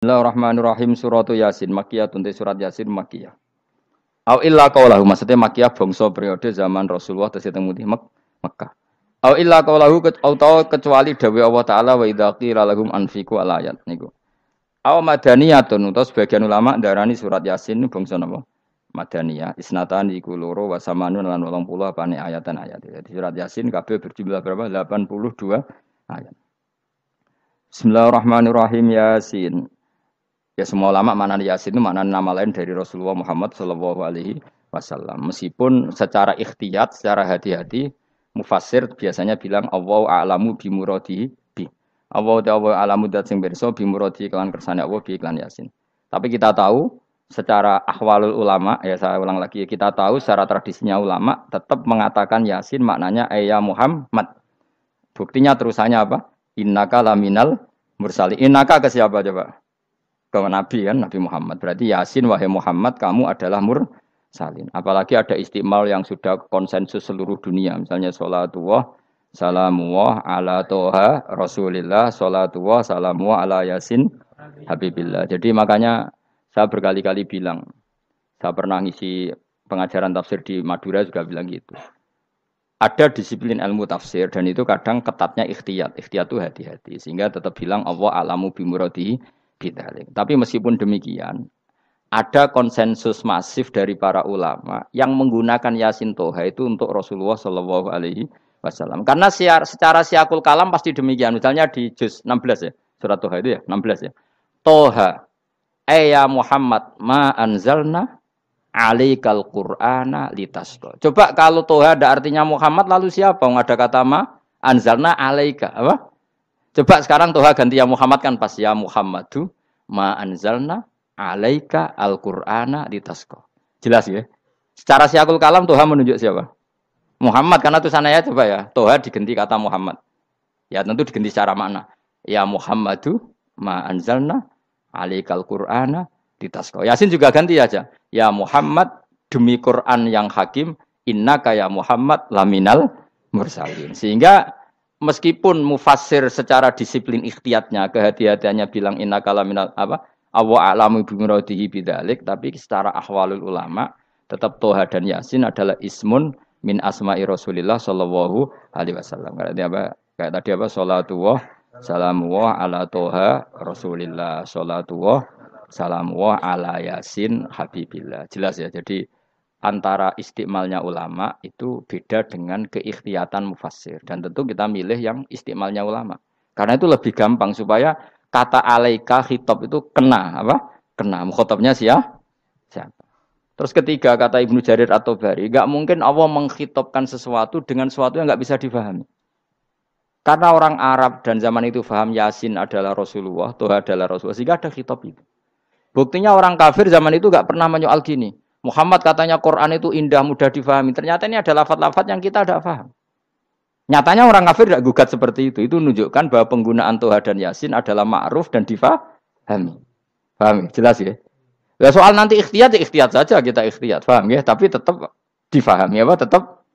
Bismillahirrahmanirrahim. Suratu Yasin Makkiyah, tunte surat Yasin Makkiyah. Au illa qaulahu, maksudnya Makkiyah bangsa periode zaman Rasulullah tesih teng Mekah. Au illa qaulahu kecuali dawuh Allah taala wa idza qila lahum anfiqu alayat niku. Au madaniyatun utawa sebagian ulama darani surat Yasin bangsa napa? Madaniyah. Isnatan iku loro wa samanun lan 80 apane ayatan ayat. Jadi surat Yasin kabeh berjumlah berapa? 82 ayat. Bismillahirrahmanirrahim. Yasin. Ya semua ulama makna Yasin itu makna nama lain dari Rasulullah Muhammad Shallallahu Alaihi Wasallam. Meskipun secara ikhtiyat, secara hati-hati, mufassir biasanya bilang Allah a'lamu bimuradihi bi. Allah a'lamu dat sing pirsa bimuradihi kelan kersane Allah bi iklan Yasin. Tapi kita tahu secara ahwalul ulama, ya saya ulang lagi, kita tahu secara tradisinya ulama tetap mengatakan Yasin maknanya ya Muhammad. Buktinya terusannya apa? Innaka laminal mursalin. Innaka ke siapa coba? Ke Nabi kan, Nabi Muhammad. Berarti Yasin wahai Muhammad kamu adalah mursalin. Apalagi ada istimal yang sudah konsensus seluruh dunia. Misalnya sholatullah, salamullah ala toha rasulillah, sholatullah, salamullah ala Yasin habibillah. Jadi makanya saya berkali-kali bilang, saya pernah ngisi pengajaran tafsir di Madura juga bilang gitu. Ada disiplin ilmu tafsir dan itu kadang ketatnya ikhtiyat. Ikhtiyat itu hati-hati. Sehingga tetap bilang Allah alamu bimuradihi bidalik. Tapi meskipun demikian, ada konsensus masif dari para ulama yang menggunakan Yasin Toha itu untuk Rasulullah Shallallahu Alaihi Wasallam. Karena secara siakul kalam pasti demikian. Misalnya di juz 16 ya, surat Toha itu ya, 16 ya. Toha, ya Muhammad, ma anzalna alaikal Qur'ana litasqa. Coba kalau Toha ada artinya Muhammad, lalu siapa? Ada kata ma anzalna alaika, apa? Coba sekarang Toha ganti ya Muhammad kan pas ya Muhammadu ma anzalna alaika al-Qur'ana litasqa. Jelas ya? Secara siakul kalam Toha menunjuk siapa? Muhammad karena tulisannya coba ya. Toha diganti kata Muhammad. Ya tentu diganti secara makna. Ya Muhammadu ma anzalna alaikal Qur'ana litasqa. Yasin juga ganti aja. Ya Muhammad demi Quran yang hakim innaka ya Muhammad laminal mursalin. Sehingga meskipun mufassir secara disiplin ikhtiyatnya, kehati-hatiannya bilang innaka laminal apa? Allah a'lamu bimuradihi bidzalik, tapi secara ahwalul ulama tetap Toha dan Yasin adalah ismun min asma'i Rasulillah sallallahu alaihi wasallam. Kayak tadi apa? Salatullah salamullah ala Toha Rasulillah, salatullah salamullah ala Yasin habibillah. Jelas ya. Jadi antara istimalnya ulama itu beda dengan keikhtiyatan mufassir. Dan tentu kita milih yang istimalnya ulama. Karena itu lebih gampang supaya kata alaika khitab itu kena apa? Kena. Mukhatabnya siapa? Terus ketiga kata Ibnu Jarir atau Bari, enggak mungkin Allah mengkhitabkan sesuatu dengan sesuatu yang enggak bisa difahami. Karena orang Arab dan zaman itu paham Yasin adalah Rasulullah, Toha adalah Rasulullah, sehingga ada khitab itu. Buktinya orang kafir zaman itu enggak pernah menyoal gini. Muhammad katanya Quran itu indah, mudah difahami. Ternyata ini ada lafaz-lafaz yang kita tidak paham. Nyatanya orang kafir tidak gugat seperti itu. Itu menunjukkan bahwa penggunaan Toha dan Yasin adalah ma'ruf dan difahami. Paham? Jelas ya? Ya soal nanti ikhtiyat, ya ikhtiyat saja kita ikhtiyat. Paham ya? Tapi tetap difahami. Apa? Tetap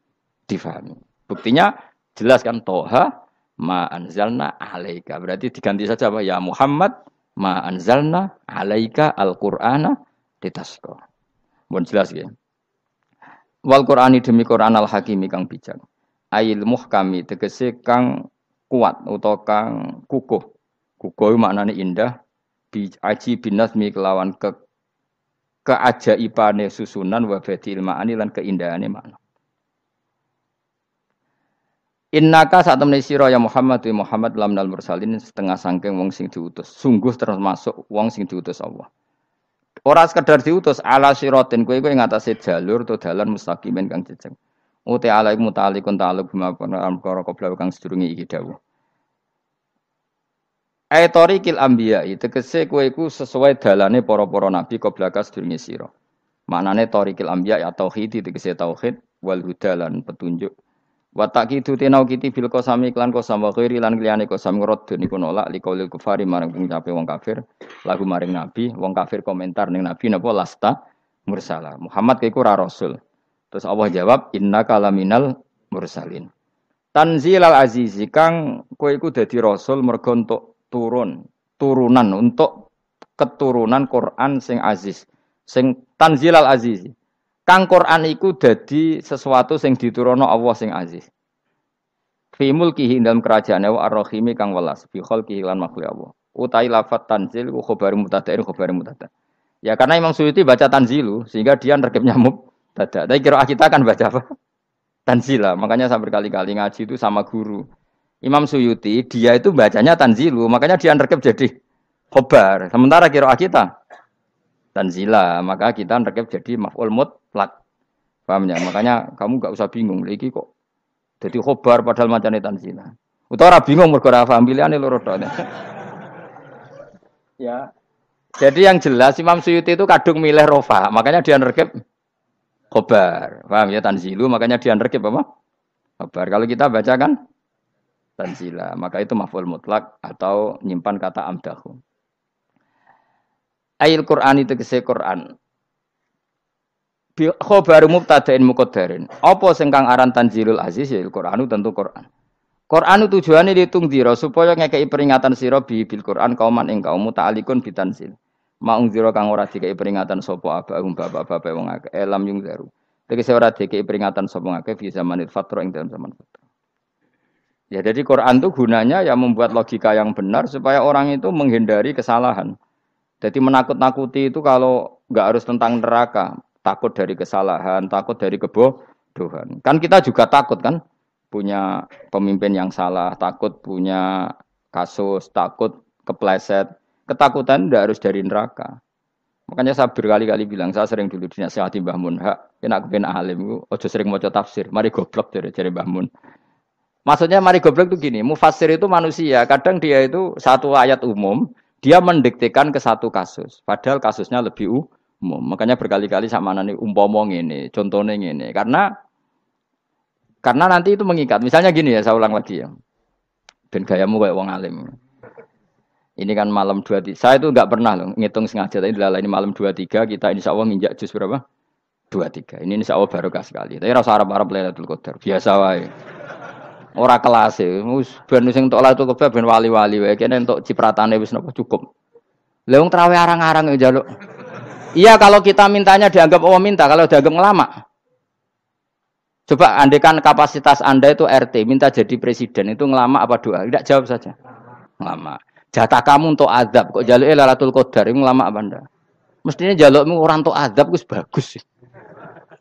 difahami. Buktinya jelas kan Toha ma anzalna alaika. Berarti diganti saja apa? Ya Muhammad ma anzalna alaika al-Qur'ana litasqa. Mohon jelas ya. Wal Qur'ani demi Qur'an al-Hakimi kang bijak. Ail muhkami tegese kang kuat utawa kang kukuh. Kukuh maknane indah, bi aji binasmi kelawan keajaibane susunan wa badil ma'ani lan keindahane makna. Innaka saat temne sira ya Muhammad wa Muhammad lamnal mursalin setengah sangking wong sing diutus. Sungguh termasuk wong sing diutus Allah. Ora sekedar diutus ala siratin kowe ing atase jalur to dalan mustaqimin kang jejeg. Uti alaikum ta'alikun ta'aluk bima perkara qabla kang sedurunge iki dawuh. Aitorikil anbiya tegese kowe iku sesuai dalane para-para nabi qabla ka sedurunge sira. Maknane torikil anbiya ya tauhid tegese tauhid wal huda lan petunjuk. Wa taqidu tinau kiti bil qasami lan qasam wa ghairi lan liyane qasam ngrad niku nolak liqaulil kufari marang pengucape wong kafir lagu maring nabi wong kafir komentar ning nabi napa lasta mursala Muhammad iku ora rasul. Terus Allah jawab innaka laminal mursalin. Tanzilal azizi kang kowe iku dadi rasul mergo entuk turunan untuk keturunan Quran sing aziz, sing tanzilal aziz. Kang Quran iku dadi sesuatu sing diturunno Allah sing aziz. Fi mulkihi dalam kerajaane wa ar-rahimi kang welas fi khalqihi lan makhluk Allah. Utai lafat tanzil ku khabar mubtada'in khabar mubtada'. Ya karena Imam Suyuti baca tanzilu sehingga dia nerkepnya mubtada'. Tapi kira kita kan baca apa? Tanzila. Makanya saya berkali-kali ngaji itu sama guru. Imam Suyuti dia itu bacanya tanzilu, makanya dia nerkep jadi khabar. Sementara kira kita tanzila, maka kita nerkep jadi maf'ul mutlaq. Paham ya? Makanya kamu enggak usah bingung iki kok jadi khobar padahal macane tanzila. Utawa ora bingung mergo ora paham pilihane loro tok. Ya. Jadi yang jelas Imam Suyuti itu kadung milih rofa, makanya dia nerkep khobar. Paham ya tanzilu, makanya dia nerkep apa? Khobar. Kalau kita baca kan tanzila, maka itu maf'ul mutlak atau nyimpan kata amdahu. Ayil Qur'an itu kese Qur'an. Khobar mubtada'in muqaddarin. Apa sing kang aran tanzilul aziz ya Qur'anu tentu Qur'an. Qur'anu tujuane ditung dira supaya ngekeki peringatan sira bil Qur'an kauman ing kaum ta'alikun bitanzil. Maung dira kang ora dikeki peringatan sapa abahum bapak-bapak wong akeh elam yung zaru. Tegese ora dikeki peringatan sapa akeh fi zamanil fatra ing dalam zaman fatra. Ya jadi Quran itu gunanya ya membuat logika yang benar supaya orang itu menghindari kesalahan. Jadi menakut-nakuti itu kalau enggak harus tentang neraka, takut dari kesalahan, takut dari kebodohan. Kan kita juga takut kan punya pemimpin yang salah, takut punya kasus, takut kepleset. Ketakutan tidak harus dari neraka. Makanya saya berkali-kali bilang, saya sering dulu dinasihati Mbah Mun, hak, kena kepen alim, ojo sering maca tafsir, mari goblok dari Mbah Mun. Maksudnya mari goblok itu gini, mufassir itu manusia, kadang dia itu satu ayat umum, dia mendiktekan ke satu kasus, padahal kasusnya lebih umum. Makanya berkali-kali sama nani umpama ngene, contohnya ngene, karena nanti itu mengikat. Misalnya gini ya, saya ulang lagi ya. Ben gayamu kayak wong alim. Ini kan malam 23. Saya itu enggak pernah loh ngitung sengaja tadi ini malam 23 kita insyaallah nginjak juz berapa? 23. Ini insyaallah barokah sekali. Tapi rasa Arab-Arab Lailatul Qadar. Biasa wae. Ora kelas e. Wis ben sing entuk Lailatul Qadar ben wali-wali wae. Kene entuk cipratane wis napa cukup. Lah wong traweh arang-arang njaluk. Iya kalau kita mintanya dianggap Allah minta, kalau dianggap ngelama. Coba andekan kapasitas Anda itu RT, minta jadi presiden, itu ngelama apa doa? Tidak jawab saja. Ngelama. Jatah kamu untuk azab, kok jaluknya Lailatul Qadar, itu ngelama apa Anda? Mestinya jalukmu orang untuk azab, itu bagus.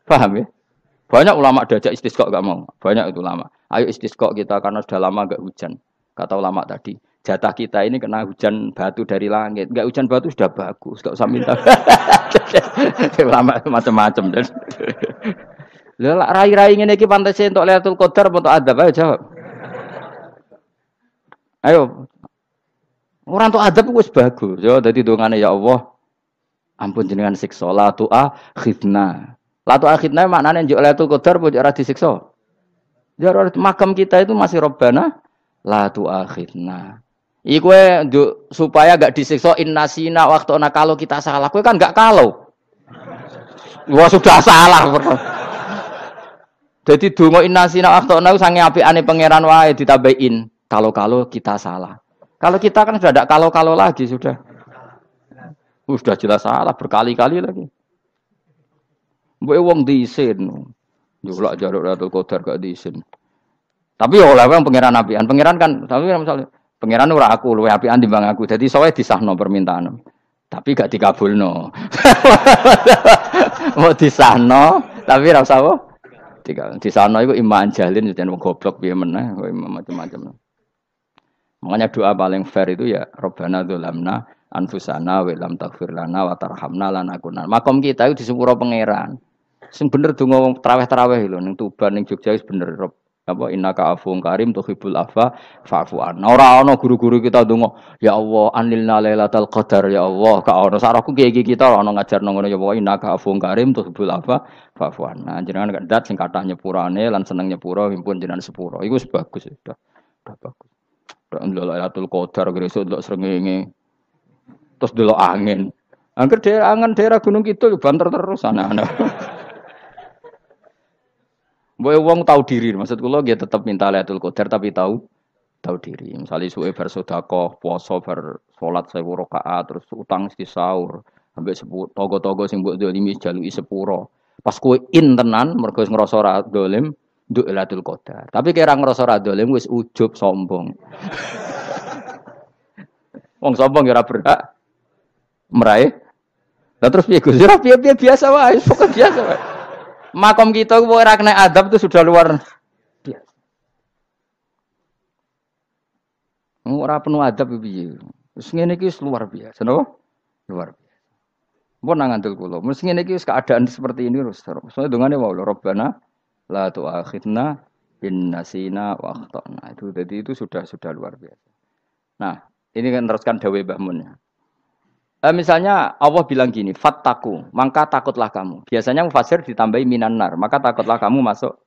Paham ya? Banyak ulama diajak istisqa gak mau. Banyak itu ulama. Ayo istisqa kita karena sudah lama gak hujan. Kata ulama tadi. Jatah kita ini kena hujan batu dari langit. Gak hujan batu sudah bagus. Gak usah minta. Ulama macam-macam. Lah rai-rai ngene iki pantese entuk Lailatul Qadar apa entuk adab ayo jawab. Ayo. Ora entuk adab wis bagus. Yo dadi dongane ya Allah. Ampun jenengan siksa la tu'a khidna. La tu'a khidna maknane njuk Lailatul Qadar apa ora disiksa. Ya makam kita itu masih Rabbana la tu'a khidna. Iku supaya gak disiksa innasina waktu ana kalau kita salah. Kowe kan gak kalau. Wah sudah salah. Jadi donga innasina akhtana sange apikane pangeran wae ditambahin. Kalau kita salah. Kalau kita kan sudah tidak kalau lagi sudah. Sudah jelas salah berkali-kali lagi. Mbok wong diisin. Njulak jaruk Lailatul Qadar gak diisin. Tapi ya oleh wong pangeran apian. Pangeran kan tapi misalnya pangeran ora aku luwe apian timbang aku. Jadi sowe disahno permintaan. Tapi gak dikabulno. Mau disahno tapi ora usah apa? Di sana itu iman jalin dan goblok piye meneh macam-macam. Makanya doa paling fair itu ya Rabbana dzalamna anfusana wa lam taghfir lana wa tarhamna lanakunanna. Makom kita itu di sepuro pangeran. Sing bener donga wong traweh-traweh lho ning Tuban ning Jogja wis bener apa innaka afuwun karim tuhibbul afwa fa'fu anna. Ora ana guru-guru kita donga ya Allah anilna lailatul qadar ya Allah ka ono saraku kiye kita ono ngajarno ngono ya Allah innaka afuwun karim tuhibbul afwa fa'fu anna. Jenengan kandat sing kathah nyepurane lan seneng nyepuro himpun jenengan sepuro. Iku wis bagus sudah bagus. Lailatul qadar gresuk ndelok srengenge. Terus ndelok angin. Angger daerah Gunung Kidul banter terus anak-anak. Boy wong tahu diri, maksud kula nggih tetep minta Lailatul Qadar tapi tahu tahu diri. Misalnya suwe bar sedekah, puasa bar salat 1000 rakaat, terus utang di sahur, sampai togo-togo sing mbok dolimi jaluki sepuro. Pas kowe tenan mergo ngrasa ora dolim, nduk Lailatul Qadar. Tapi kira ngrasa ora dolim wis ujub sombong. Wong sombong ya ora berhak meraih. Lah terus piye Gus? Ya piye biasa wae, pokok biasa wae. Makom kita ku ora kena adab itu sudah luar biasa. Ora penuh adab piye. Wis ngene iki luar biasa, napa? Luar biasa. Mun nang ngandel kula, mesti ngene iki keadaan seperti ini terus. Soale dongane wae Rabbana la tu'akhidna bin nasina wa akhtana. Itu jadi itu sudah luar biasa. Nah, ini kan teruskan dawuh Mbah Mun ya. Misalnya Allah bilang gini, fattaku, maka takutlah kamu. Biasanya mufasir ditambahi minan nar, maka takutlah kamu masuk.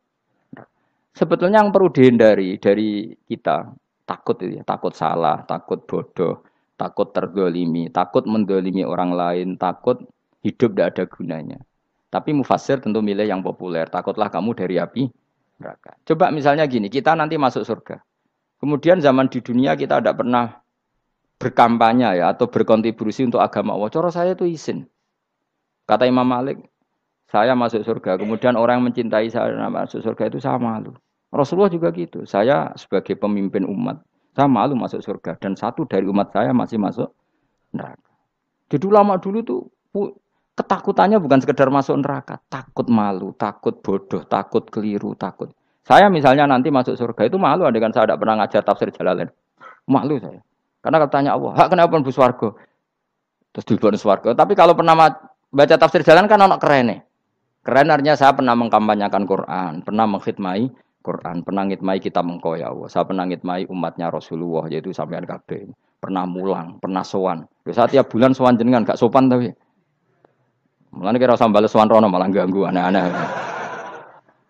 Sebetulnya yang perlu dihindari dari kita, takut itu ya, takut salah, takut bodoh, takut terdolimi, takut mendolimi orang lain, takut hidup tidak ada gunanya. Tapi mufasir tentu milih yang populer, takutlah kamu dari api neraka. Coba misalnya gini, kita nanti masuk surga. Kemudian zaman di dunia kita tidak pernah berkampanye ya atau berkontribusi untuk agama Allah. Cara saya itu izin. Kata Imam Malik, saya masuk surga. Kemudian orang yang mencintai saya masuk surga itu saya malu. Rasulullah juga gitu. Saya sebagai pemimpin umat, saya malu masuk surga. Dan satu dari umat saya masih masuk neraka. Jadi ulama dulu tuh ketakutannya bukan sekedar masuk neraka, takut malu, takut bodoh, takut keliru, takut. Saya misalnya nanti masuk surga itu malu, andaikan saya tidak pernah ngajar tafsir Jalalain. Malu saya. Karena kalau tanya Allah, hak kenapa pun swarga? Terus dilebokno swarga. Tapi kalau pernah baca tafsir jalan kan ono kerene. Keren artinya saya pernah mengkampanyakan Quran, pernah mengkhidmati Quran, pernah ngitmai kitab engkau ya Allah. Saya pernah ngitmai umatnya Rasulullah yaitu sampean kabeh. Pernah mulang, pernah sowan. Saya tiap bulan sowan jenengan gak sopan tapi. Mulane kira usah bales sowan rono malah ganggu aneh-aneh.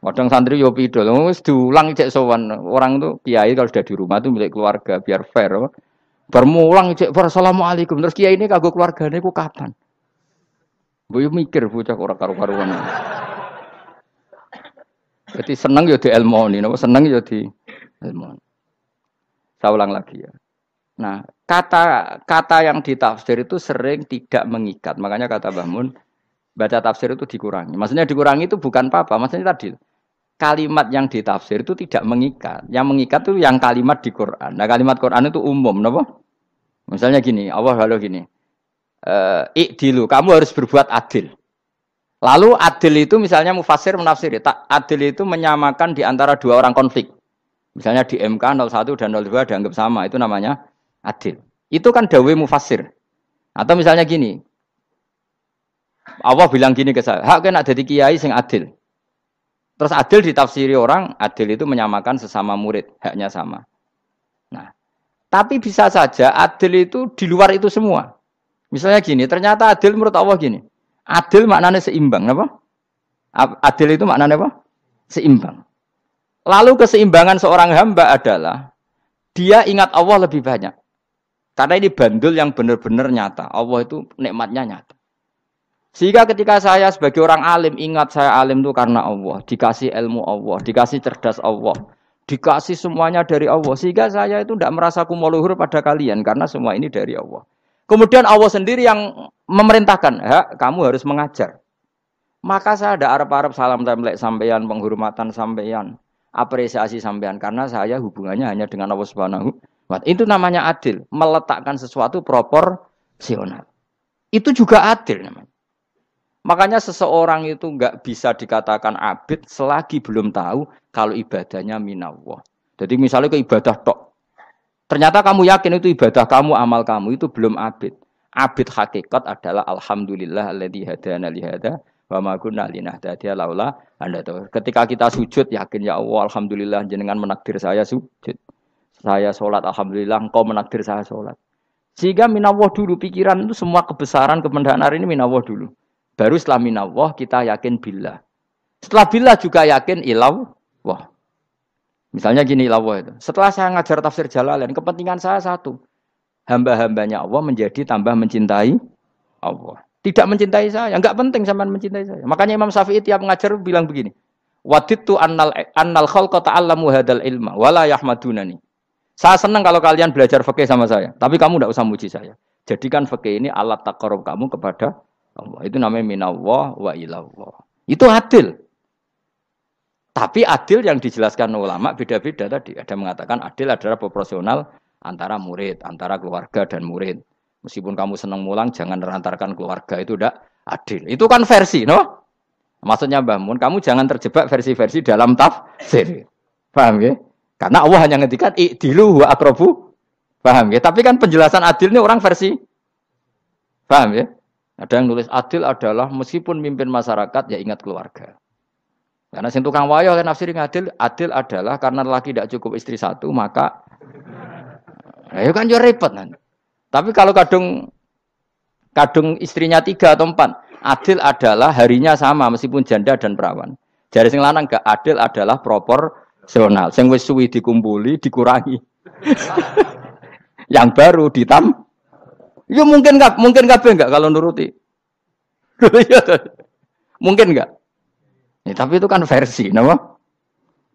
Kadang santri yo pidol, wis diulang cek sowan. Orang tuh kiai kalau sudah di rumah tuh milik keluarga biar fair. Bermulang cek assalamualaikum terus kiai ini kagok keluargane ku kapan? Mbok mikir bocah ora karo-karuan. Jadi seneng ya di ilmoni, napa seneng ya di ilmoni. Saya ulang lagi ya. Nah, kata yang ditafsir itu sering tidak mengikat. Makanya kata Mbah Mun, baca tafsir itu dikurangi. Maksudnya dikurangi itu bukan apa-apa, maksudnya tadi kalimat yang ditafsir itu tidak mengikat. Yang mengikat itu yang kalimat di Quran. Nah, kalimat Quran itu umum, napa? Misalnya gini, Allah kalau gini. Ikdilu, kamu harus berbuat adil. Lalu adil itu misalnya mufasir menafsiri, adil itu menyamakan di antara dua orang konflik. Misalnya di MK 01 dan 02 dianggap sama, itu namanya adil. Itu kan dawai mufasir. Atau misalnya gini, Allah bilang gini ke saya, hak kena jadi kiai sing adil. Terus adil ditafsiri orang, adil itu menyamakan sesama murid, haknya sama. Nah, tapi bisa saja adil itu di luar itu semua. Misalnya gini, ternyata adil menurut Allah gini. Adil maknanya seimbang, apa? Adil itu maknanya apa? Seimbang. Lalu keseimbangan seorang hamba adalah dia ingat Allah lebih banyak. Karena ini bandul yang benar-benar nyata. Allah itu nikmatnya nyata. Sehingga ketika saya sebagai orang alim ingat saya alim itu karena Allah, dikasih ilmu Allah, dikasih cerdas Allah, dikasih semuanya dari Allah. Sehingga saya itu tidak merasa kumuluhur pada kalian karena semua ini dari Allah. Kemudian Allah sendiri yang memerintahkan, kamu harus mengajar. Maka saya ada arep-arep salam templek sampeyan, penghormatan sampeyan, apresiasi sampeyan karena saya hubungannya hanya dengan Allah Subhanahu wa Ta'ala. Itu namanya adil, meletakkan sesuatu proporsional. Itu juga adil namanya. Makanya seseorang itu enggak bisa dikatakan abid selagi belum tahu kalau ibadahnya minallah. Jadi misalnya ke ibadah tok. Ternyata kamu yakin itu ibadah kamu, amal kamu itu belum abid. Abid hakikat adalah alhamdulillah alladzi hadana li hada wa ma kunna linahtadiya laula anda tahu. Ketika kita sujud yakin ya Allah alhamdulillah jenengan menakdir saya sujud. Saya salat alhamdulillah engkau menakdir saya salat. Sehingga minallah dulu pikiran itu semua kebesaran kemendahan ini minallah dulu. Baru setelah minallah kita yakin billah. Setelah billah juga yakin ilallah. Misalnya gini ilallah itu. Setelah saya ngajar tafsir Jalalain, kepentingan saya satu. Hamba-hambanya Allah menjadi tambah mencintai Allah. Tidak mencintai saya, enggak penting sampean mencintai saya. Makanya Imam Syafi'i tiap ngajar bilang begini. Wadittu annal khalqa ta'allamu hadal ilma wala yahmadunani. Saya senang kalau kalian belajar fikih sama saya, tapi kamu tidak usah muji saya. Jadikan fikih ini alat taqarrub kamu kepada Allah. Itu namanya minallah wa ilallah. Itu adil. Tapi adil yang dijelaskan ulama beda-beda tadi. Ada mengatakan adil adalah proporsional antara murid, antara keluarga dan murid. Meskipun kamu senang mulang, jangan merantarkan keluarga. Itu tidak adil. Itu kan versi, no? Maksudnya Mbah Mun, kamu jangan terjebak versi-versi dalam tafsir. Paham ya? Karena Allah hanya ngendikan i'dilu wa aqrabu. Paham ya? Tapi kan penjelasan adil ini orang versi. Paham ya? Ada yang nulis adil adalah meskipun mimpin masyarakat ya ingat keluarga. Karena sing tukang wayo kan nafsiri adil adalah karena laki tidak cukup istri satu maka ayo kan yo repot nanti. Tapi kalau kadung istrinya 3 atau 4, adil adalah harinya sama meskipun janda dan perawan. Jari sing lanang gak adil adalah proporsional. Sing wis suwi dikumpuli dikurangi. Yang baru ya mungkin kabeh enggak kalau nuruti. Mungkin enggak? Ya, tapi itu kan versi, nama.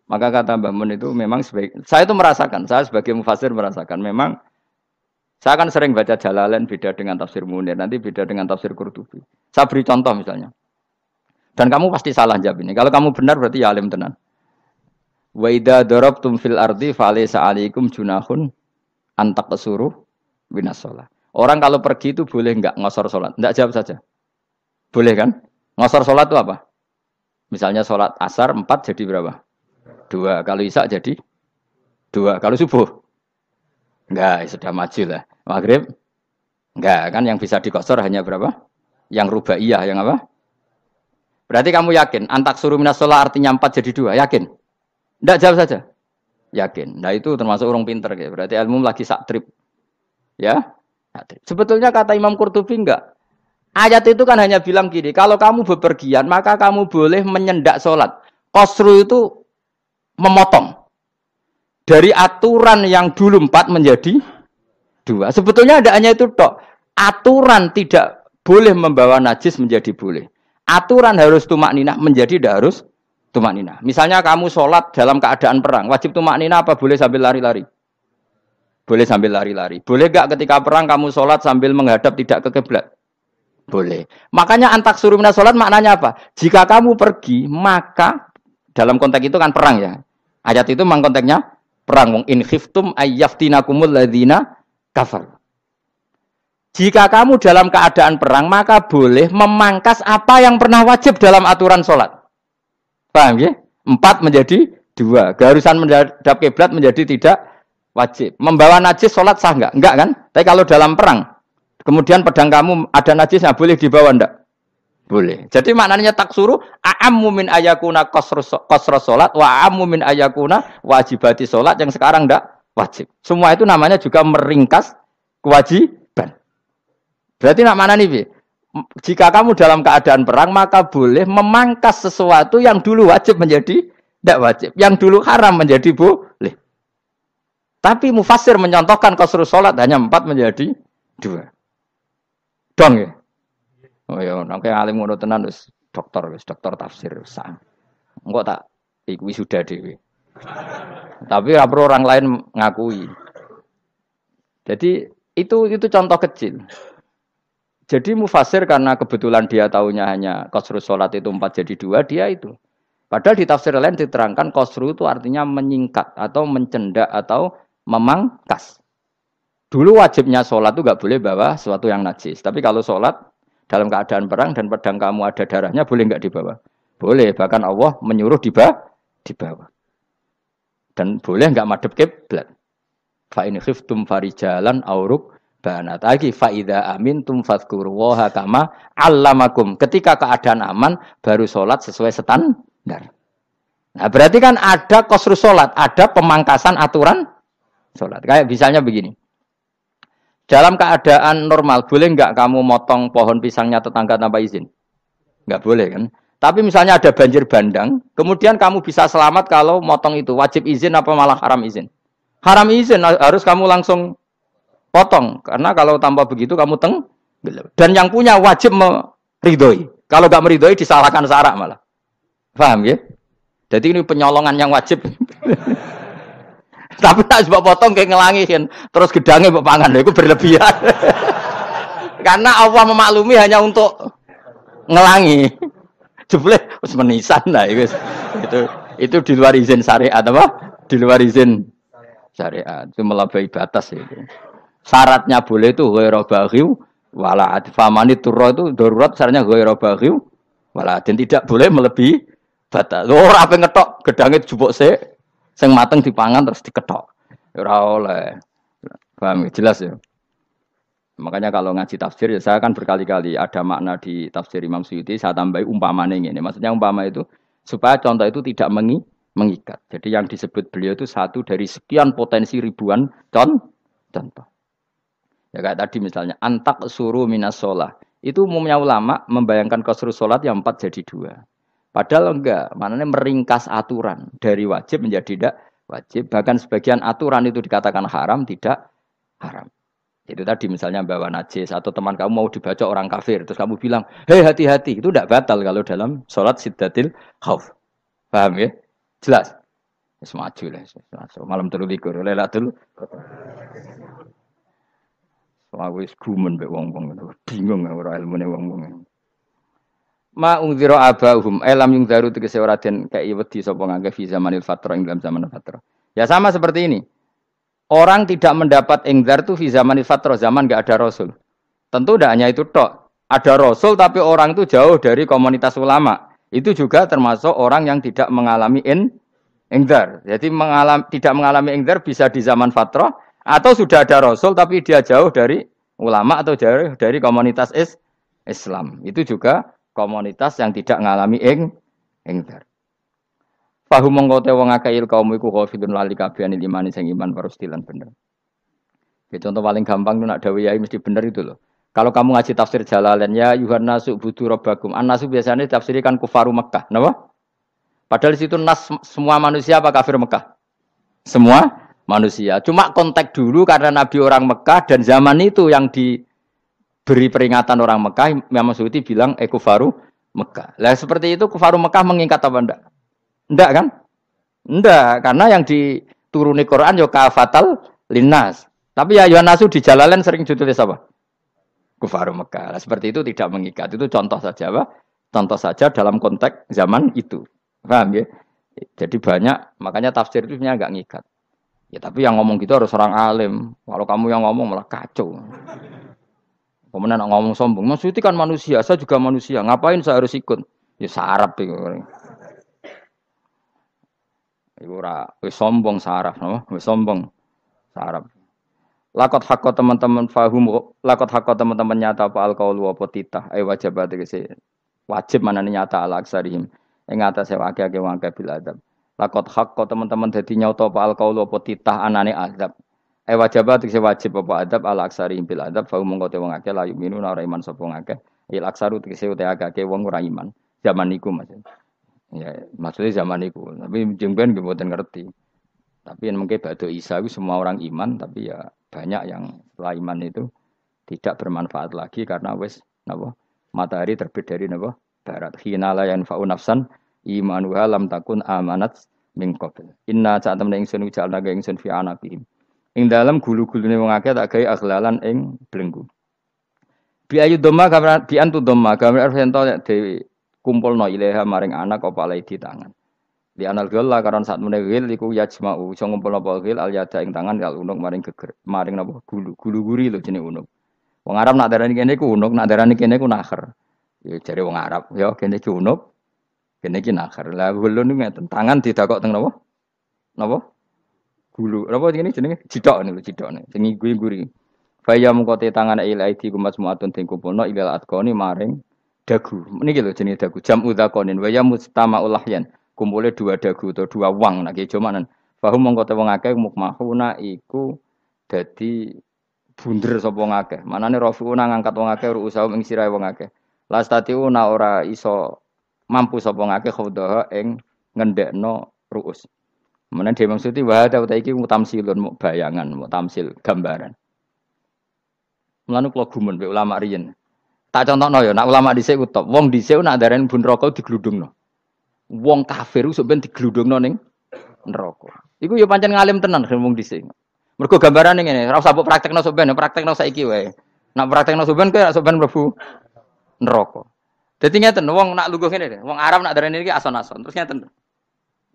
Maka kata Mbak Mun itu memang saya itu merasakan, saya sebagai mufasir merasakan memang saya kan sering baca Jalalain beda dengan tafsir Munir, nanti beda dengan tafsir Qurtubi. Saya beri contoh misalnya. Dan kamu pasti salah jawab ini. Kalau kamu benar berarti ya alim tenan. Wa idza darabtum fil ardi falaysa 'alaikum junahun an taqsuru minas shalah. Orang kalau pergi itu boleh enggak ngosor salat? Enggak, jawab saja. Boleh kan? Ngosor salat itu apa? Misalnya salat asar 4 jadi berapa? 2. Kalau isya jadi 2. Kalau subuh? Enggak, sudah maju lah. Maghrib? Enggak, kan yang bisa dikosor hanya berapa? Yang rubaiyah, yang apa? Berarti kamu yakin antak suruh minas shalah artinya 4 jadi 2, yakin? Enggak, jawab saja. Yakin. Nah itu termasuk orang pinter ya. Berarti ilmu lagi sak trip. Ya? Sebetulnya kata Imam Qurtubi enggak. Ayat itu kan hanya bilang gini, kalau kamu bepergian maka kamu boleh menyendak sholat. Qasru itu memotong. Dari aturan yang dulu 4 menjadi 2. Sebetulnya ada hanya itu tok. Aturan tidak boleh membawa najis menjadi boleh. Aturan harus tumak ninah menjadi tidak harus tumak ninah. Misalnya kamu sholat dalam keadaan perang, wajib tumak ninah apa boleh sambil lari-lari? Boleh sambil lari-lari. Boleh gak ketika perang kamu sholat sambil menghadap tidak ke kiblat? Boleh. Makanya antak suruh minas sholat maknanya apa? Jika kamu pergi, maka dalam konteks itu kan perang ya. Ayat itu memang konteksnya perang. Wong in khiftum ayyaftinakumul ladzina kafar. Jika kamu dalam keadaan perang, maka boleh memangkas apa yang pernah wajib dalam aturan sholat. Paham ya? 4 menjadi 2. Keharusan menghadap kiblat menjadi tidak wajib. Membawa najis sholat sah enggak? Enggak kan? Tapi kalau dalam perang, kemudian pedang kamu ada najisnya, boleh dibawa enggak? Boleh. Jadi maknanya taksuru a'ammu min ayakuna qasra sholat wa a'ammu min ayakuna wajibati sholat yang sekarang enggak wajib. Semua itu namanya juga meringkas kewajiban. Berarti nak mana nih? Jika kamu dalam keadaan perang maka boleh memangkas sesuatu yang dulu wajib menjadi tidak wajib, yang dulu haram menjadi boleh. Tapi mufassir mencontohkan qasru sholat hanya 4 menjadi 2. Dong ya. Oh ya, nang kaya alim ngono tenan wis dokter tafsir sah. Engko tak iki sudah dhewe. Tapi ora perlu orang lain ngakui. Jadi itu contoh kecil. Jadi mufassir karena kebetulan dia taunya hanya qasru sholat itu 4 jadi 2, dia itu. Padahal di tafsir lain diterangkan qasru itu artinya menyingkat atau mencendak atau memangkas. Dulu wajibnya sholat itu nggak boleh bawa sesuatu yang najis. Tapi kalau sholat dalam keadaan perang dan pedang kamu ada darahnya, boleh nggak dibawa? Boleh. Bahkan Allah menyuruh dibawa. Dan boleh nggak madhep kiblat. Fa in khiftum farijalan auruk banat lagi faida amintum fadhkurullaha kama allamakum. Ketika keadaan aman baru sholat sesuai standar. Nah berarti kan ada qasru sholat, ada pemangkasan aturan sholat. Kayak misalnya begini. Dalam keadaan normal, boleh nggak kamu motong pohon pisangnya tetangga tanpa izin? Nggak boleh kan? Tapi misalnya ada banjir bandang, kemudian kamu bisa selamat kalau motong itu. Wajib izin apa malah haram izin? Haram izin, harus kamu langsung potong. Karena kalau tanpa begitu kamu dan yang punya wajib meridhoi. Kalau nggak meridhoi disalahkan syarak malah. Paham ya? Jadi ini penyolongan yang wajib. Tapi tak sebab potong kayak ngelangi kan. Terus gedangnya mbok pangan lha iku berlebihan. Karena Allah memaklumi hanya untuk ngelangi. Jebule wis menisan lah itu di luar izin syariat apa? Di luar izin syariat. Itu melampaui batas itu. Syaratnya boleh itu ghairu baghiw wala adfamani turra itu darurat syaratnya ghairu baghiw wala dan tidak boleh melebihi batas. Ora ape ngetok gedange jupuk sik sing mateng dipangan terus diketok. Ora oleh. Paham jelas ya. Makanya kalau ngaji tafsir ya saya kan berkali-kali ada makna di tafsir Imam Suyuti saya tambahi umpamane ngene. Maksudnya umpama itu supaya contoh itu tidak mengikat. Jadi yang disebut beliau itu satu dari sekian potensi ribuan contoh. Ya kayak tadi misalnya antak suruh minas sholah. Itu umumnya ulama membayangkan qasrus sholat yang 4 jadi 2. Padahal enggak, maknanya meringkas aturan dari wajib menjadi tidak wajib. Bahkan sebagian aturan itu dikatakan haram, tidak haram. Itu tadi misalnya bawa najis atau teman kamu mau dibaca orang kafir. Terus kamu bilang, hei hati-hati. Itu tidak batal kalau dalam sholat siddatil khauf. Paham ya? Jelas? Semaju lah. Malam terlikur. Lailatul Aku wis gumen mbek wong-wong bingung ora ilmune wong-wong. Ma ungzira abahum elam yung daru tegese ora den kei wedi sapa ngangge fi zamanil fatrah ing dalam zaman fatrah. Ya sama seperti ini. Orang tidak mendapat ingzar itu fi zamanil fatrah, zaman enggak ada rasul. Tentu tidak hanya itu tok. Ada rasul tapi orang itu jauh dari komunitas ulama. Itu juga termasuk orang yang tidak mengalami ingzar. Jadi tidak mengalami ingzar bisa di zaman fatrah. Atau sudah ada Rasul tapi dia jauh dari ulama atau jauh dari komunitas Islam. Itu juga komunitas yang tidak mengalami ingzar. Fahum mengkote wong akeh kaum iku khafidun lali kabehane imani sing iman parustilan bener. Ya contoh paling gampang itu nak dawuh yai mesti bener itu loh. Kalau kamu ngaji tafsir Jalalain ya Yuhanna subudu rabbakum. An-nasu biasanya ditafsirkan kufaru Mekah, napa? Padahal di situ nas semua manusia apa kafir Mekah? Semua manusia. Cuma konteks dulu karena Nabi orang Mekah dan zaman itu yang diberi peringatan orang Mekah, Imam Suyuti bilang kufaru Mekah. Lah seperti itu kufaru Mekah mengikat apa enggak? Enggak kan? Enggak, karena yang dituruni Quran yo kafatal linnas. Tapi ya Yohanasu di Jalalain sering ditulis apa? Kufaru Mekah. Lah seperti itu tidak mengikat. Itu contoh saja apa? Contoh saja dalam konteks zaman itu. Paham ya? Jadi banyak, makanya tafsir itu sebenarnya enggak ngikat. Ya tapi yang ngomong gitu harus orang alim. Kalau kamu yang ngomong malah kacau. Kemudian ngomong sombong. Mas Suti kan manusia, saya juga manusia. Ngapain saya harus ikut? Ya sarap itu. Iku ora wis sombong saraf, no? Wis sombong saraf. Lakot hakko teman-teman fahum, lakot hakko teman-teman nyata apa alqaulu apa titah. Wajib tegese wajib manane nyata ala aksarihim. Ing atase akeh-akeh wong akeh bil adab. Lakot hakko teman-teman dadi nyata apa alqaulu apa titah anane azab. Wajibat tegese wajib apa adab ala aksarihim bil adab fahum mongko te wong akeh la yuminun ora iman sapa wong akeh. Il aksaru tegese ute akeh wong ora iman. Zaman niku Mas. Ya, maksudnya zaman itu. Tapi jengben nggih mboten ngerti. Tapi yang mungkin batu Isa itu semua orang iman, tapi ya banyak yang setelah iman itu tidak bermanfaat lagi karena wis napa? Matahari terbit dari napa? Barat. Hina la yanfa'u nafsan imanuha lam takun amanat min qabl. Inna sa'atam ingsun jalna ga ingsun fi anaqihim. Ing dalem gulu-gulune wong akeh tak gawe aghlalan ing belenggu. Bi ayu dhamma gambar bi antu dhamma gambar ento dewi kumpulno ilaha maring anak apa alai di tangan. Di anal gela karon saat menewil iku yajma'u iso ngumpulno apa gil al yada ing tangan kal unuk maring geger maring napa gulu-guri lho jenenge unuk. Wong Arab nak darani kene iku unuk, nak darani kene iku nakher. Ya jare wong Arab, ya kene iki unuk, kene iki nakher. Lah gulu niku ngeten, tangan didakok teng napa? Napa? Gulu. Napa jenenge jidok niku jidokne. Sing guri-guri. Faya mungkote tangan ilaidi kumas muatun ting kumpulno ilal atqoni maring dagu. Niki lho jenenge dagu. Jam udzakonin wa ya mustama'ul lahyan. Kumpule dua dagu atau dua wang nek jomanan. Fahum mongko te wong akeh mukmahuna iku dadi bunder sapa wong akeh. Manane rafiuna ngangkat wong akeh ru'usau ing sirahe wong akeh. Lastatiuna ora iso mampu sapa wong akeh khudhaha ing ngendhekno ru'us. Menawa dhewe maksudi wa ta iki mutamsilun bayangan, mutamsil gambaran. Mulane kula gumun mbek ulama riyen. Tak contohno ya, nak ulama dhisik ku top. Wong dhisik nak darani bun neraka digludungno. Wong kafir ku sampeyan digludungno ning neraka. Iku ya pancen ngalim tenan ngomong dhisik. Mergo gambarane ngene, ora usah mbok praktekno sampean, praktekno saiki wae. Nak praktekno sampean kowe sampean mlebu neraka. Dadi ngeten, wong nak lungguh ngene lho, wong Arab nak darani iki ason-ason. Terus ngeten.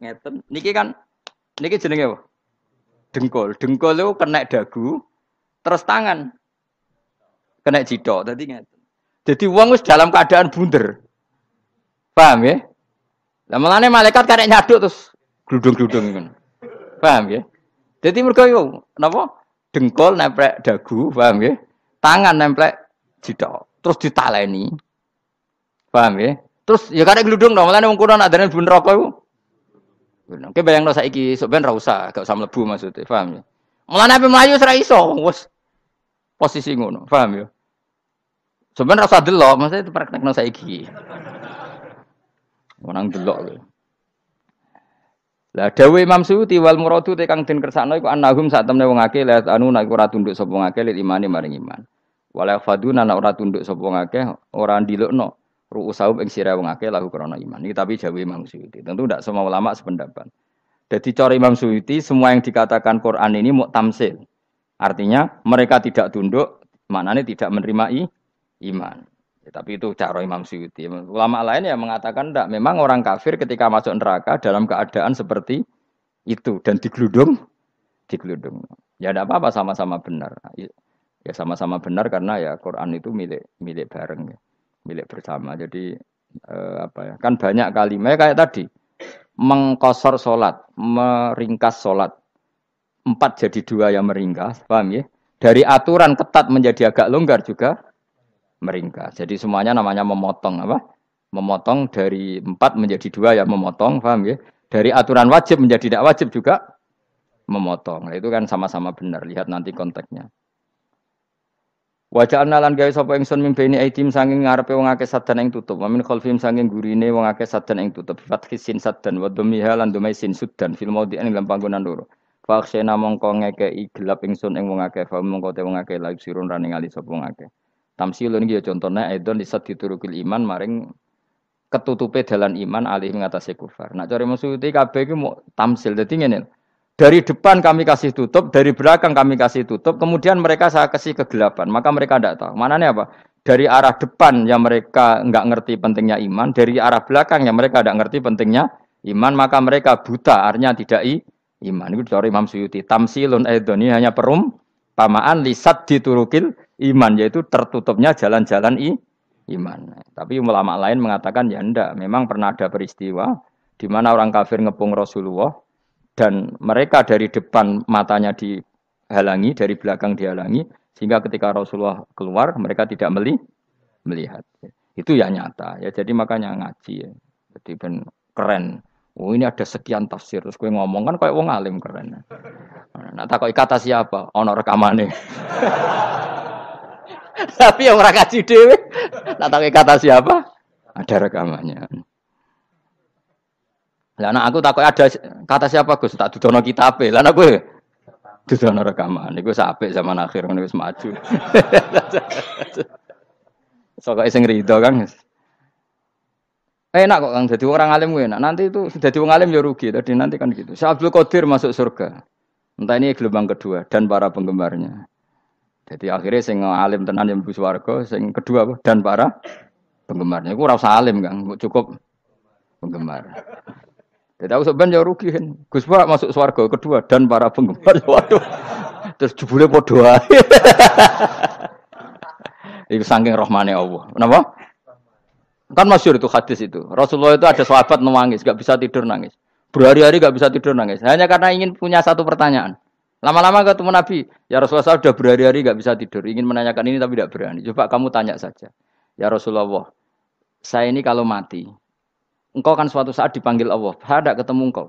Ngeten. Niki kan niki jenenge apa? Dengkul. Dengkul itu kena dagu, terus tangan kena jidok. Dadi ngeten. Jadi wong wis dalam keadaan bunder. Paham ya? Lah mulane malaikat karek nyaduk terus gludung-gludung ngono. Paham ya? Jadi mergo yo napa? Dengkul nempel dagu, paham ya? Tangan nempel jidok. Terus ditaleni. Paham ya? Terus ya karek gludung dong, mulane wong kuno nak darani bun neraka iku. Oke bayangno saiki sok ben ra usah, gak usah mlebu maksudnya, paham ya? Mulane ape mlayu ora iso, wis posisi ngono, paham ya? Sebenarnya rasa delok, maksudnya itu praktekno saiki. Menang delok kowe. Lah dawuh Imam Suyuti wal muradu te kang den kersakno iku annahum sak temne wong akeh la anu nek ora tunduk sapa wong akeh lil imani maring iman. Wala faduna nek ora tunduk sapa wong akeh ora ndilukno ru'usahum ing sira wong akeh lahu krana iman. Iki tapi dawuh Imam Suyuti. Tentu tidak semua ulama sependapat. Jadi cara Imam Suyuti semua yang dikatakan Quran ini muktamsil. Artinya mereka tidak tunduk, maknanya tidak menerima iman. Ya, tapi itu cara Imam Suyuti. Ulama lain yang mengatakan tidak. Memang orang kafir ketika masuk neraka dalam keadaan seperti itu dan digeludung. Ya tidak apa-apa sama-sama benar. Ya sama-sama benar karena ya Quran itu milik bareng, ya. Milik bersama. Jadi apa ya? Kan banyak kalimat kayak tadi mengkosor solat, meringkas solat. 4 jadi 2 yang meringkas, paham ya? Dari aturan ketat menjadi agak longgar juga meringkas. Jadi semuanya namanya memotong apa? Memotong dari 4 menjadi 2 ya memotong, paham ya? Dari aturan wajib menjadi tidak wajib juga memotong. Nah, itu kan sama-sama benar. Lihat nanti konteksnya. Waja'alna lan gawe sapa ingsun mimpeni aitim sanging ngarepe wong akeh sadan ing tutup. Wa min khalfihim sanging gurine wong akeh sadan ing tutup. Fathis sin sadan wa dhammiha lan dhamai sin sudan fil maudhi'in ing panggonan loro. Faksena mongko ngekeki gelap ingsun ing wong akeh, fa mongko te wong akeh laib sirun ra ningali sapa wong akeh. Tamsilun iki ya contone aidon lisat diturukil iman maring ketutupe dalan iman alih ngatasi kufar. Nak cari maksud kabeh iki mau tamsil. Dadi ngene. Dari depan kami kasih tutup, dari belakang kami kasih tutup, kemudian mereka saya kasih kegelapan. Maka mereka tidak tahu. Mananya apa? Dari arah depan yang mereka enggak ngerti pentingnya iman, dari arah belakang yang mereka tidak ngerti pentingnya iman, maka mereka buta, artinya tidak iman. Itu dari Imam Suyuti. Tamsilun aidon ini hanya perumpamaan lisat diturukil iman, yaitu tertutupnya jalan-jalan iman. Tapi ulama lain mengatakan ya enggak. Memang pernah ada peristiwa di mana orang kafir ngepung Rasulullah dan mereka dari depan matanya dihalangi, dari belakang dihalangi, sehingga ketika Rasulullah keluar mereka tidak melihat. Itu ya nyata. Ya jadi makanya ngaji. Ya. Jadi ben keren. Oh ini ada sekian tafsir. Terus gue ngomong kan kayak wong alim keren. Nah tak kata siapa? Ono rekamane. Tapi yang ora kaji dhewe. Nah tak kata siapa? Ada rekamannya. Lah anak aku takut ada kata siapa Gus tak dudono kitabe. Lah anak gue dudono rekaman. Iku apik zaman akhir ngono wis maju. Sok sing rido Kang. Enak kok Kang dadi orang alim gue enak. Nanti itu dadi wong alim ya rugi. Tadi nanti kan gitu. Syekh Abdul Qadir masuk surga. Entah ini gelombang kedua dan para penggemarnya. Jadi akhirnya sing alim tenan yang mlebu swarga, sing kedua dan para penggemarnya. Iku ora usah alim Kang, cukup penggemar. Jadi aku sebenarnya rugi kan. Gus Pak masuk swarga kedua dan para penggemar. Waduh. Terus jebule padha ae. Iku saking rahmane Allah. Kenapa? Kan masyhur itu hadis itu. Rasulullah itu ada sahabat nangis, enggak bisa tidur nangis. Berhari-hari enggak bisa tidur nangis. Hanya karena ingin punya satu pertanyaan. Lama-lama ketemu Nabi, ya Rasulullah saya sudah berhari-hari enggak bisa tidur, ingin menanyakan ini tapi tidak berani. Coba kamu tanya saja. Ya Rasulullah, saya ini kalau mati, engkau kan suatu saat dipanggil Allah, saya tidak ketemu engkau.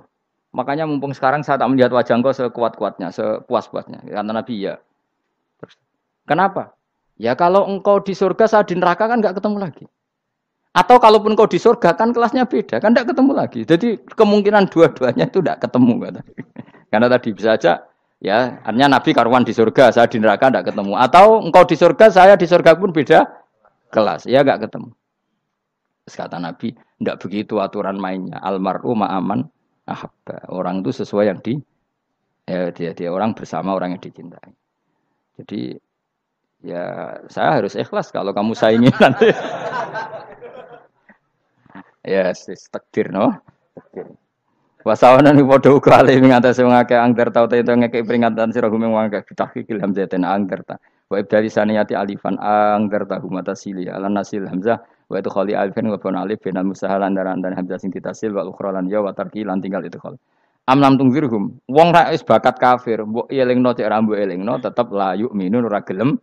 Makanya mumpung sekarang saya tak melihat wajah engkau sekuat-kuatnya, sepuas-puasnya. Kata Nabi, ya. Terus, kenapa? Ya kalau engkau di surga, saya di neraka kan enggak ketemu lagi. Atau kalaupun engkau di surga, kan kelasnya beda, kan enggak ketemu lagi. Jadi kemungkinan dua-duanya itu enggak ketemu. Kata. Karena tadi bisa aja, ya artinya Nabi karuan di surga, saya di neraka enggak ketemu. Atau engkau di surga, saya di surga pun beda kelas, ya enggak ketemu. Terus kata Nabi, tidak begitu aturan mainnya. Almar'u ma'aman ahabba. Orang itu sesuai yang Ya dia orang bersama orang yang dicintai. Jadi ya saya harus ikhlas kalau kamu saingi nanti. Ya sis takdir no. Takdir. Wasawana ni padha uga ale ing atase wong akeh angger tau te ngekek peringatan sira gumeng wong akeh tahqiqil hamzaten angger ta. Wa ibdali saniyati alifan angger ta humata sili ala nasil hamzah wa itu khali alifan wa bon alif bin musahal andaran dan hamzah sing ditasil wa ukhra lan ya wa tarki lan tinggal itu khol. Am lam tungzirhum wong ra wis bakat kafir mbok elingno cek ra mbok elingno tetep la yuk minun ora gelem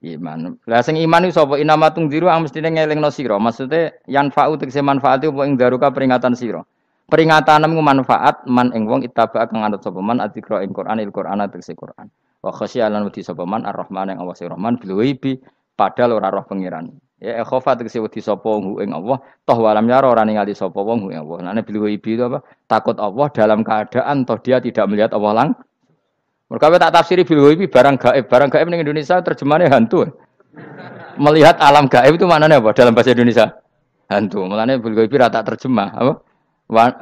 iman. Lah sing iman iku sapa inama tungziru ang mestine ngelingno sira. Maksude yan fa'u tegese manfaate apa ing daruka peringatan sira. Peringatan nemu manfaat man ing wong ittaba kang anut sapa man adzikra ing Quran Quran tegese Quran. Wa khasyalan wedi sapa man ar-Rahman ing Allah Rahman bil ghaibi padahal ora roh pangeran. Ya khofa tegese wedi sapa wong ing Allah toh walam yara ora ningali sapa wong ing Allah. Nane bil ghaibi itu apa? Takut Allah dalam keadaan toh dia tidak melihat Allah lang. Mergo tak tafsiri bil ghaibi barang gaib. Barang gaib ning Indonesia terjemahannya hantu. Melihat alam gaib itu maknanya apa dalam bahasa Indonesia? Hantu. Mulane bil ghaibi ra tak terjemah, apa?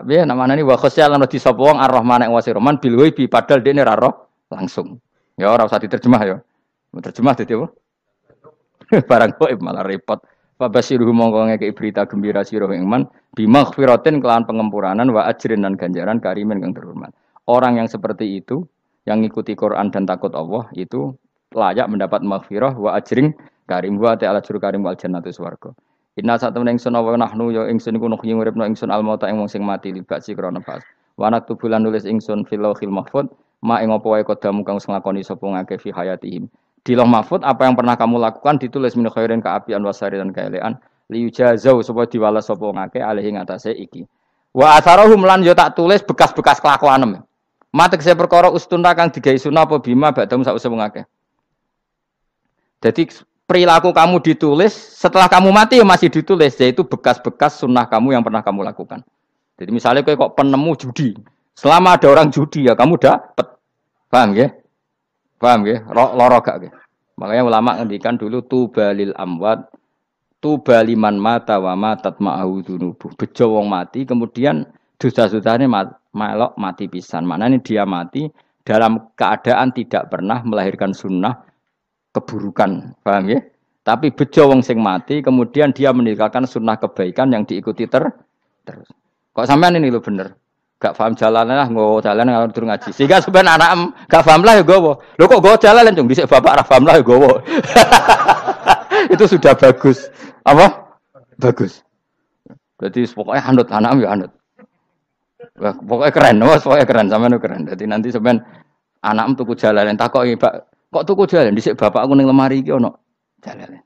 Ya namanya ini wa khosyal lan di sapa wong ar-Rahman ing wasi Rahman bil ghaibi padahal dene ra roh langsung. Ya ora usah diterjemah ya. Terjemah dadi apa? Barang gaib malah repot. Fa basiruhu mongko ngekeki berita gembira sira ing man bimaghfiratin kelawan pengempuranan wa ajrin dan ganjaran karimin kang terhormat. Orang yang seperti itu yang ngikuti Quran dan takut Allah itu layak mendapat maghfirah wa ajring karim wa ta'ala juru karim wal jannatu swarga. Inna saat temen ingsun wa nahnu ya ingsun iku nuhyi uripno ingsun al mauta ing wong sing mati libasi krana pas. Wa naktubulan nulis ingsun fil lauhil mahfuz ma ing apa wae kodamu kang nglakoni sapa ngake fi hayatihim. Di lauh mahfuz apa yang pernah kamu lakukan ditulis min khairin kaapian wasari dan kaelean liyujazau supaya diwales sapa ngake alih ing atase iki. Wa atharahum lan yo tak tulis bekas-bekas kelakuanem. Matek saya perkara ustuna kang digawe sunah apa bima ba'dam sak usah wong akeh. Jadi perilaku kamu ditulis, setelah kamu mati ya masih ditulis, yaitu bekas-bekas sunnah kamu yang pernah kamu lakukan. Jadi misalnya kok penemu judi, selama ada orang judi ya kamu dapat, paham ya? Paham ya? Loro gak ya? Makanya ulama ngendikan dulu tubalil amwat, tubaliman mata wa matat ma'ahu dunubuh. Bejo wong mati, kemudian dosa-dosanya melok mati pisan. Maknanya dia mati dalam keadaan tidak pernah melahirkan sunnah keburukan, paham ya? Tapi bejo wong sing mati, kemudian dia meninggalkan sunnah kebaikan yang diikuti terus. Kok sampean ini lo bener? Gak paham jalan lah, nggo jalan kalau turun ngaji. Sehingga sebenarnya anak gak paham lah ya gowo. Lo kok gowo jalan cung dhisik bapak ra paham lah ya gowo. Itu sudah bagus. Apa? Bagus. Berarti pokoknya anut anak ya anut. Wah, pokoknya keren, pokoknya keren sampean keren. Jadi nanti sampean anakmu tuku jalan takoki, Pak. Kok tuku jalan dhisik bapak aku ning lemari iki ono jalan.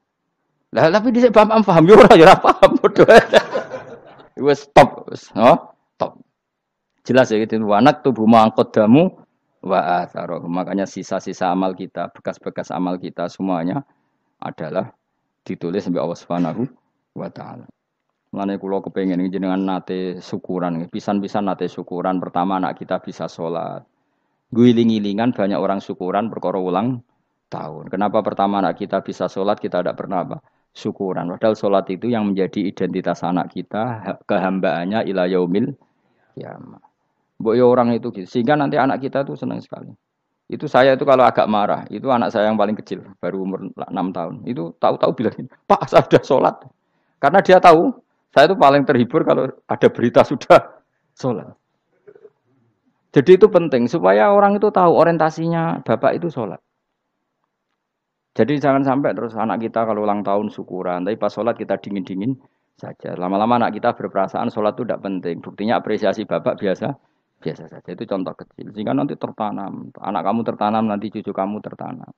Lah tapi dhisik bapak paham yo ora paham padha. Wis stop wis, stop. Jelas ya gitu anak tubuh mangkodamu wa atharoh. Makanya sisa-sisa amal kita, bekas-bekas amal kita semuanya adalah ditulis sampai Allah Subhanahu wa taala. Mulane kula kepengin jenengan nate syukuran, pisan-pisan nate syukuran pertama anak kita bisa sholat. Guling-gilingan banyak orang syukuran perkara ulang tahun. Kenapa pertama anak kita bisa sholat kita tidak pernah apa? Syukuran. Padahal sholat itu yang menjadi identitas anak kita, kehambaannya ila yaumil kiamah. Mbok ya orang itu gitu. Sehingga nanti anak kita tuh senang sekali. Itu saya itu kalau agak marah, itu anak saya yang paling kecil, baru umur 6 tahun. Itu tahu-tahu bilang, "Pak, saya sudah sholat." Karena dia tahu, saya itu paling terhibur kalau ada berita sudah sholat. Jadi itu penting supaya orang itu tahu orientasinya bapak itu sholat. Jadi jangan sampai terus anak kita kalau ulang tahun syukuran, tapi pas sholat kita dingin-dingin saja. Lama-lama anak kita berperasaan sholat itu tidak penting. Buktinya apresiasi bapak biasa saja. Itu contoh kecil. Sehingga nanti tertanam, anak kamu tertanam, nanti cucu kamu tertanam.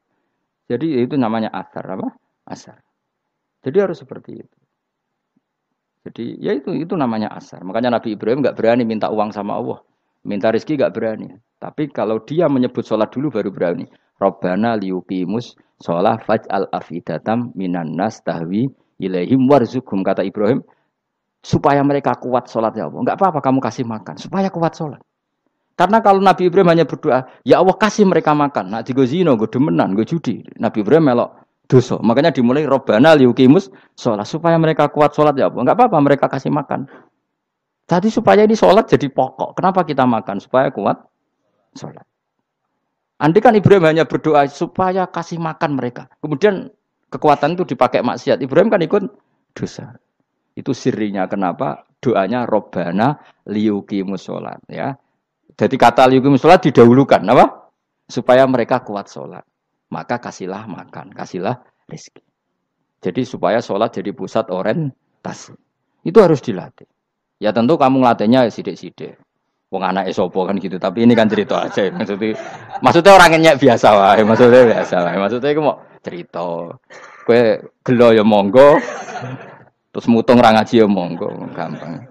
Jadi itu namanya asar apa? Asar. Jadi harus seperti itu. Jadi ya itu namanya asar. Makanya Nabi Ibrahim nggak berani minta uang sama Allah. Minta rezeki gak berani. Tapi kalau dia menyebut sholat dulu baru berani. Rabbana liyuqimus sholat faj'al afidatam minan nas tahwi ilaihim warzuqhum. Kata Ibrahim, supaya mereka kuat sholat ya Allah. Enggak apa-apa kamu kasih makan. Supaya kuat sholat. Karena kalau Nabi Ibrahim hanya berdoa, ya Allah kasih mereka makan. Nak digo zina, go demenan, go judi. Nabi Ibrahim melok dosa. Makanya dimulai Rabbana liyuqimus sholat. Supaya mereka kuat sholat ya Allah. Enggak apa-apa mereka kasih makan. Tadi supaya ini sholat jadi pokok. Kenapa kita makan? Supaya kuat sholat. Andai kan Ibrahim hanya berdoa supaya kasih makan mereka. Kemudian kekuatan itu dipakai maksiat. Ibrahim kan ikut dosa. Itu sirinya kenapa doanya Robbana liyuqimus sholat. Ya. Jadi kata liyuqimus sholat didahulukan. Apa? Supaya mereka kuat sholat. Maka kasihlah makan, kasihlah rezeki. Jadi supaya sholat jadi pusat orientasi. Itu harus dilatih. Ya tentu kamu ngelatihnya sidik-sidik. Wong anak esopo kan gitu, tapi ini kan cerita aja. Maksudnya orangnya biasa wae, maksudnya biasa wae. Maksudnya itu mau cerita. Kue gelo ya monggo, terus mutung ra ngaji ya monggo, gampang.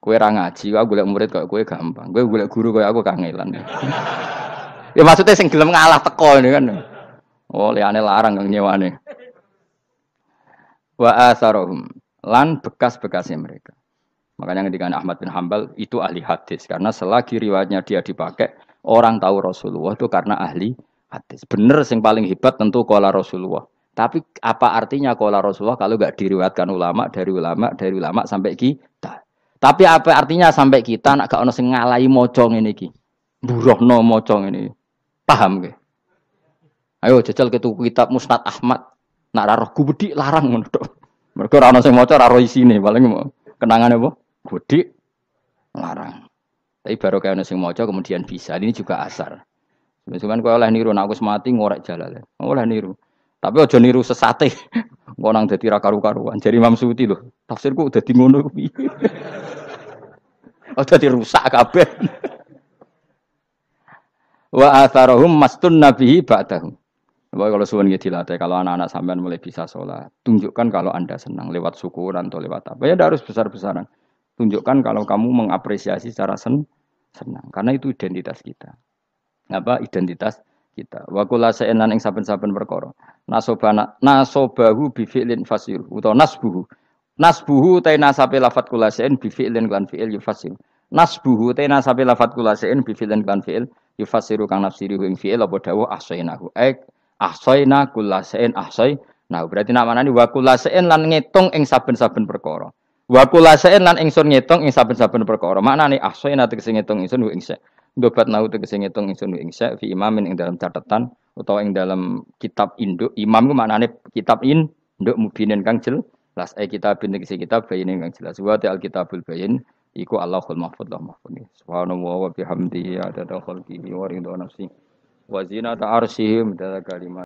Kue ra ngaji, aku golek murid kok kue gampang. Kue golek guru kaya aku kangelan. Ya maksudnya sing gelem ngalah teko ini kan. Oh, liyane larang kang nyewane. Wa asarohum lan bekas-bekasnya mereka. Makanya ketika Ahmad bin Hambal itu ahli hadis karena selagi riwayatnya dia dipakai orang tahu Rasulullah itu karena ahli hadis. Bener yang paling hebat tentu qala Rasulullah. Tapi apa artinya qala Rasulullah kalau enggak diriwayatkan dari ulama sampai kita. Tapi apa artinya sampai kita nak gak ono sing ngalahi maca ngene iki. Burohno maca ngene. Paham nggih? Ayo jajal ketu kitab Musnad Ahmad. Nak ra roh gubedi larang ngono tok. Mergo ora ono sing maca ra roh isine paling kenangan apa? Gudi larang. Tapi baru kayak nasi mojo kemudian bisa. Ini juga asar. Sebenarnya kau oleh niru, nak aku mati ngorek jalan. Oleh niru. Tapi ojo niru sesate. Kau nang jadi karu-karuan. Jadi Imam Suyuti loh. Tafsirku udah di ngono. Udah dirusak kabeh. Wa atharahum mastun nabihi ba'dahum. Kalau suwun nggih dilatih, kalau anak-anak sampean mulai bisa sholat, tunjukkan kalau Anda senang lewat syukuran atau lewat apa. Ya tidak harus besar-besaran. Tunjukkan kalau kamu mengapresiasi secara senang, karena itu identitas kita. Apa identitas kita? Wa kullu shay'in ing saben-saben perkara. Nasobahu bi fi'lin fasir utawa nasbuhu ta nasabe lafat kullu shay'in bi fi'lin lan fi'il yufasir. Nasbuhu ta nasabe lafat kullu shay'in bi fi'lin lan fi'il yufasiru kang nafsiri ing fi'il apa dawuh ahsainahu. Ahsaina kullu shay'in ahsai. Nah, berarti namanya wa kullu shay'in lan ngitung ing saben-saben perkara. Wa kulasain lan ingsun ngitung ing saben-saben perkara. Maknane ahsana tegese ngitung ingsun ing sa. Ndobat nau tegese ngitung ingsun ing sa fi imamin ing dalam catatan utawa ing dalam kitab induk. Imam ku maknane kitab induk mubinin kang jelas. Kitab tegese kitab bayin kang jelas. Wa ta'al kitabul bayin iku Allahul mahfuz lah mahfuz. Subhanallah wa bihamdihi adada khalqihi wa ridha nafsi wa zinata arsyihim dada kalimat.